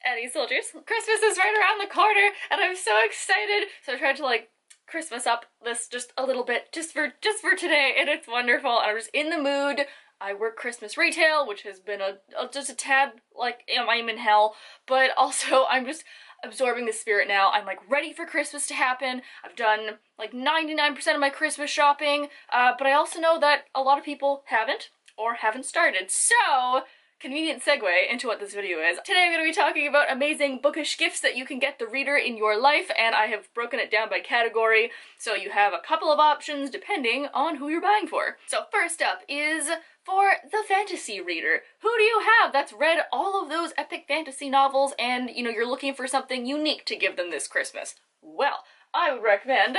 Eddie soldiers, Christmas is right around the corner and I'm so excited. So I tried to like Christmas up this just a little bit just for today, and it's wonderful. And I'm just in the mood. I work Christmas retail, which has been just a tad like I'm in hell, but also I'm just absorbing the spirit now. I'm like ready for Christmas to happen. I've done like 99% of my Christmas shopping, but I also know that a lot of people haven't or haven't started. So convenient segue into what this video is. Today I'm going to be talking about amazing bookish gifts that you can get the reader in your life, and I have broken it down by category, so you have a couple of options depending on who you're buying for. So first up is for the fantasy reader. Who do you have that's read all of those epic fantasy novels and, you know, you're looking for something unique to give them this Christmas? Well, I would recommend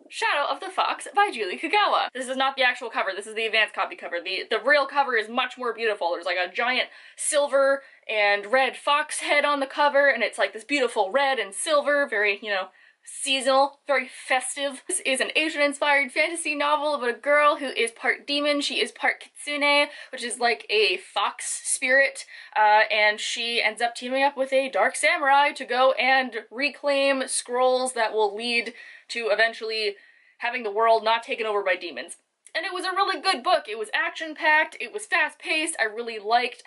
Shadow of the Fox by Julie Kagawa. This is not the actual cover, this is the advanced copy cover. The real cover is much more beautiful. There's like a giant silver and red fox head on the cover, and it's like this beautiful red and silver, very, you know, seasonal, very festive. This is an Asian-inspired fantasy novel about a girl who is part demon. She is part kitsune, which is like a fox spirit, and she ends up teaming up with a dark samurai to go and reclaim scrolls that will lead to eventually having the world not taken over by demons. And it was a really good book. It was action-packed, it was fast-paced. I really liked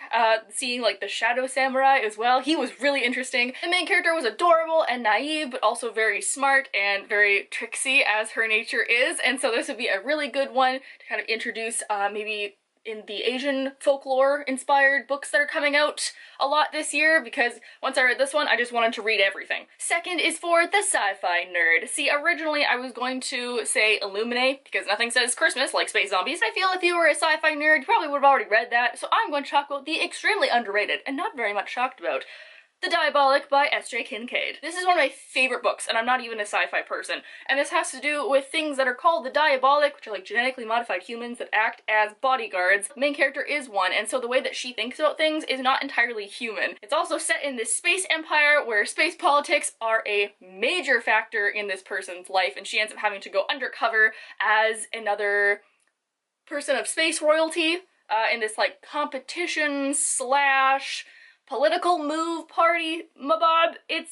seeing like the shadow samurai as well. He was really interesting. The main character was adorable and naive, but also very smart and very tricksy as her nature is. And so this would be a really good one to kind of introduce maybe in the Asian folklore inspired books that are coming out a lot this year, because once I read this one, I just wanted to read everything. Second is for the sci-fi nerd. See, originally I was going to say Illuminae, because nothing says Christmas like space zombies. I feel if you were a sci-fi nerd, you probably would have already read that, so I'm going to talk about the extremely underrated and not very much talked about The Diabolic by S.J. Kincaid. This is one of my favorite books, and I'm not even a sci-fi person, and this has to do with things that are called the Diabolic, which are like genetically modified humans that act as bodyguards. The main character is one, and so the way that she thinks about things is not entirely human. It's also set in this space empire where space politics are a major factor in this person's life, and she ends up having to go undercover as another person of space royalty in this like competition slash political move party mabob. It's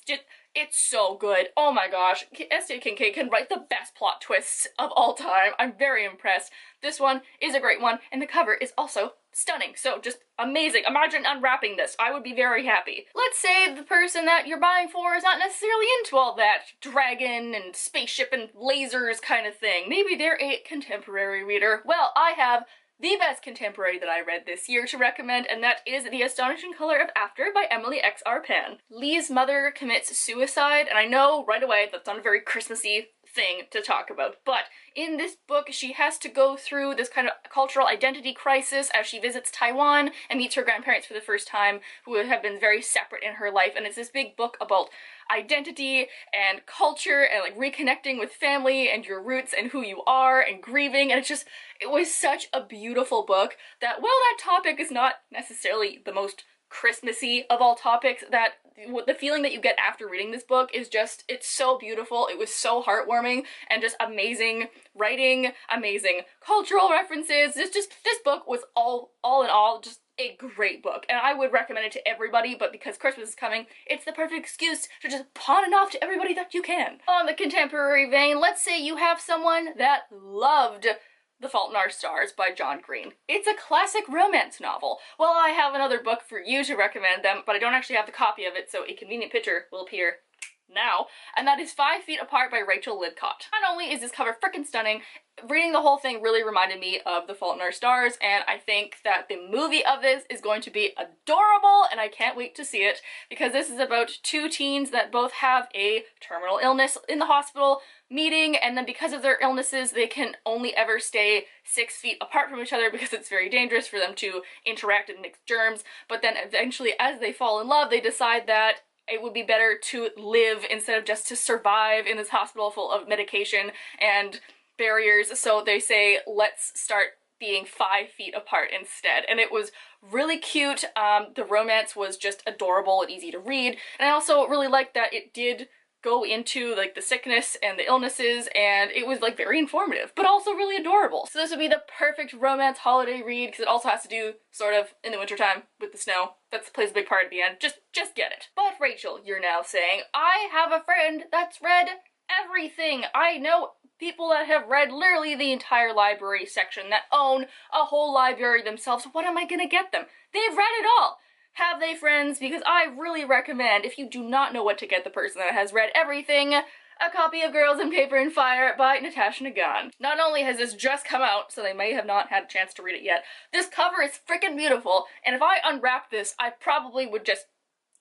so good. Oh my gosh, S.J. Kincaid can write the best plot twists of all time. I'm very impressed. This one is a great one, and the cover is also stunning. So just amazing. Imagine unwrapping this. I would be very happy. Let's say the person that you're buying for is not necessarily into all that dragon and spaceship and lasers kind of thing. Maybe they're a contemporary reader. Well, I have the best contemporary that I read this year to recommend, and that is The Astonishing Color of After by Emily X.R. Pan. Lee's mother commits suicide, and I know right away that's not a very Christmassy thing to talk about, but in this book she has to go through this kind of cultural identity crisis as she visits Taiwan and meets her grandparents for the first time, who have been very separate in her life, and it's this big book about identity and culture and like reconnecting with family and your roots and who you are and grieving, and it was such a beautiful book that while that topic is not necessarily the most Christmassy of all topics, that the feeling that you get after reading this book is just, it's so beautiful. It was so heartwarming and just amazing writing, amazing cultural references. This book was all in all just a great book, and I would recommend it to everybody, but because Christmas is coming, it's the perfect excuse to just pawn it off to everybody that you can. On the contemporary vein, let's say you have someone that loved The Fault in Our Stars by John Green. It's a classic romance novel. Well, I have another book for you to recommend them, but I don't actually have the copy of it, so a convenient picture will appear now, and that is 5 Feet Apart by Rachel Lidcott. Not only is this cover freaking stunning, reading the whole thing really reminded me of The Fault in Our Stars, and I think that the movie of this is going to be adorable, and I can't wait to see it, because this is about 2 teens that both have a terminal illness in the hospital meeting, and then because of their illnesses they can only ever stay 6 feet apart from each other because it's very dangerous for them to interact and mix germs, but then eventually as they fall in love they decide that it would be better to live instead of just to survive in this hospital full of medication and barriers, so they say let's start being 5 feet apart instead, and it was really cute. The romance was just adorable and easy to read, and I also really liked that it did go into like the sickness and the illnesses, and it was like very informative but also really adorable. So this would be the perfect romance holiday read, because it also has to do sort of in the wintertime with the snow. That plays a big part at the end. Just get it. But Rachel, you're now saying, I have a friend that's read everything. I know people that have read literally the entire library section, that own a whole library themselves. What am I gonna get them? They've read it all. Have they friends? Because I really recommend, if you do not know what to get the person that has read everything, a copy of Girls in Paper and Fire by Natasha Nagan. Not only has this just come out, so they may have not had a chance to read it yet, this cover is freaking beautiful, and if I unwrapped this, I probably would just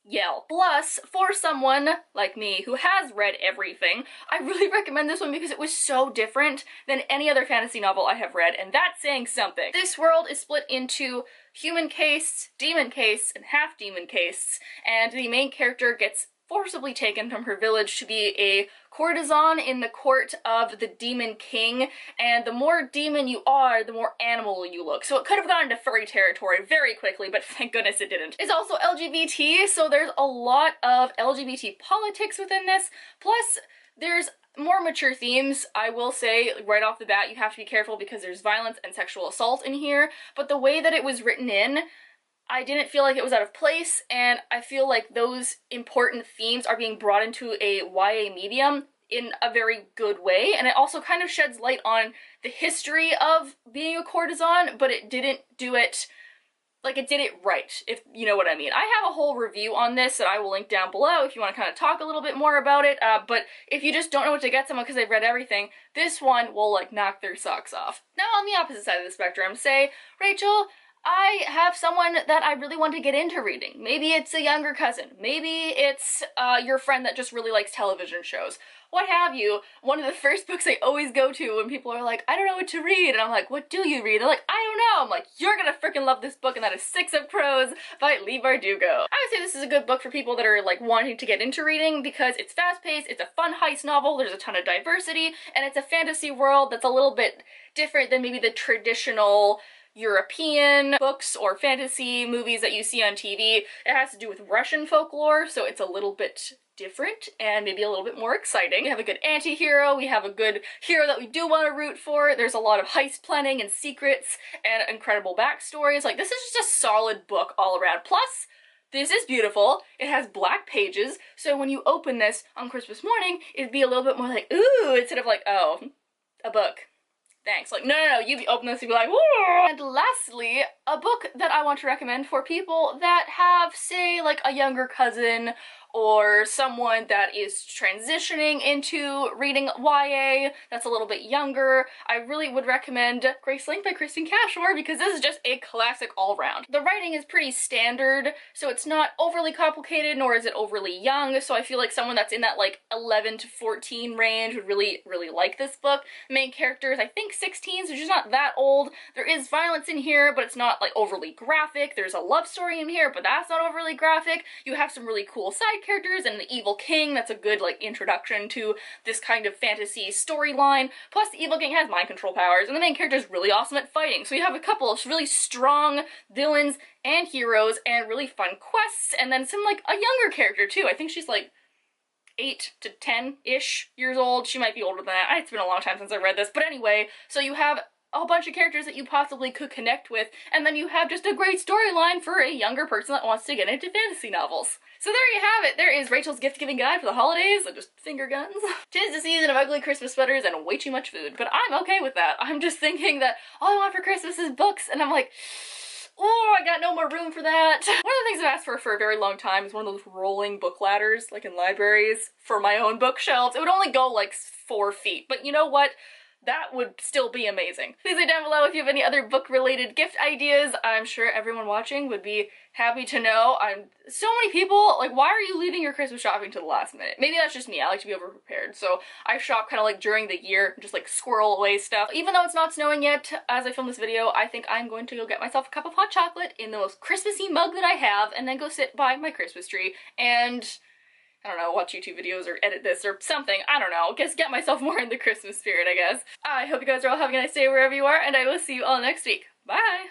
yell. Plus, for someone like me who has read everything, I really recommend this one because it was so different than any other fantasy novel I have read, and that's saying something. This world is split into human castes, demon castes, and half-demon castes, and the main character gets forcibly taken from her village to be a courtesan in the court of the demon king, and the more demon you are, the more animal you look. So it could have gone into furry territory very quickly, but thank goodness it didn't. It's also LGBT, so there's a lot of LGBT politics within this, plus there's more mature themes. I will say right off the bat you have to be careful because there's violence and sexual assault in here, but the way that it was written in, I didn't feel like it was out of place, and I feel like those important themes are being brought into a YA medium in a very good way, and it also kind of sheds light on the history of being a courtesan, but it didn't do it, like, it did it right, if you know what I mean. I have a whole review on this that I will link down below if you want to kind of talk a little bit more about it, but if you just don't know what to get someone because they've read everything, this one will, like, knock their socks off. Now, on the opposite side of the spectrum, say, Rachel, I have someone that I really want to get into reading. Maybe it's a younger cousin. Maybe it's your friend that just really likes television shows. What have you. One of the first books I always go to when people are like, I don't know what to read, and I'm like, what do you read? They're like, I don't know. I'm like, you're gonna freaking love this book, and that is Six of Crows by Leigh Bardugo. I would say this is a good book for people that are like wanting to get into reading because it's fast-paced, it's a fun heist novel, there's a ton of diversity, and it's a fantasy world that's a little bit different than maybe the traditional European books or fantasy movies that you see on TV. It has to do with Russian folklore, so it's a little bit different and maybe a little bit more exciting. We have a good anti-hero, we have a good hero that we do want to root for, there's a lot of heist planning and secrets and incredible backstories. Like, this is just a solid book all around. Plus, this is beautiful. It has black pages, so when you open this on Christmas morning, it'd be a little bit more like, ooh, instead of like, oh, a book. Thanks. Like, no, you open this and be like, whoa! And lastly, a book that I want to recommend for people that have, say, like a younger cousin or someone that is transitioning into reading YA that's a little bit younger. I really would recommend Grace Link by Kristen Cashmore because this is just a classic all around. The writing is pretty standard, so it's not overly complicated nor is it overly young, so I feel like someone that's in that like 11 to 14 range would really like this book. Main character is I think 16, so she's not that old. There is violence in here, but it's not like overly graphic. There's a love story in here, but that's not overly graphic. You have some really cool side characters and the evil king. That's a good like introduction to this kind of fantasy storyline. Plus the evil king has mind control powers and the main character is really awesome at fighting. So you have a couple of really strong villains and heroes and really fun quests, and then some like a younger character too. I think she's like 8 to 10-ish years old. She might be older than that. It's been a long time since I read this. But anyway, so you have a whole bunch of characters that you possibly could connect with, and then you have just a great storyline for a younger person that wants to get into fantasy novels. So there you have it. There is Rachel's gift-giving guide for the holidays, and just finger guns. 'Tis the season of ugly Christmas sweaters and way too much food, but I'm okay with that. I'm just thinking that all I want for Christmas is books, and I'm like, oh, I got no more room for that. One of the things I've asked for a very long time is one of those rolling book ladders, like in libraries, for my own bookshelves. It would only go like 4 feet, but you know what? That would still be amazing. Please leave down below if you have any other book-related gift ideas. I'm sure everyone watching would be happy to know. So many people, like, why are you leaving your Christmas shopping to the last minute? Maybe that's just me. I like to be over-prepared. So I shop kind of like during the year, just like squirrel away stuff. Even though it's not snowing yet, as I film this video, I think I'm going to go get myself a cup of hot chocolate in the most Christmassy mug that I have, and then go sit by my Christmas tree and I don't know, watch YouTube videos or edit this or something. I don't know. Just get myself more in the Christmas spirit, I guess. I hope you guys are all having a nice day wherever you are, and I will see you all next week. Bye!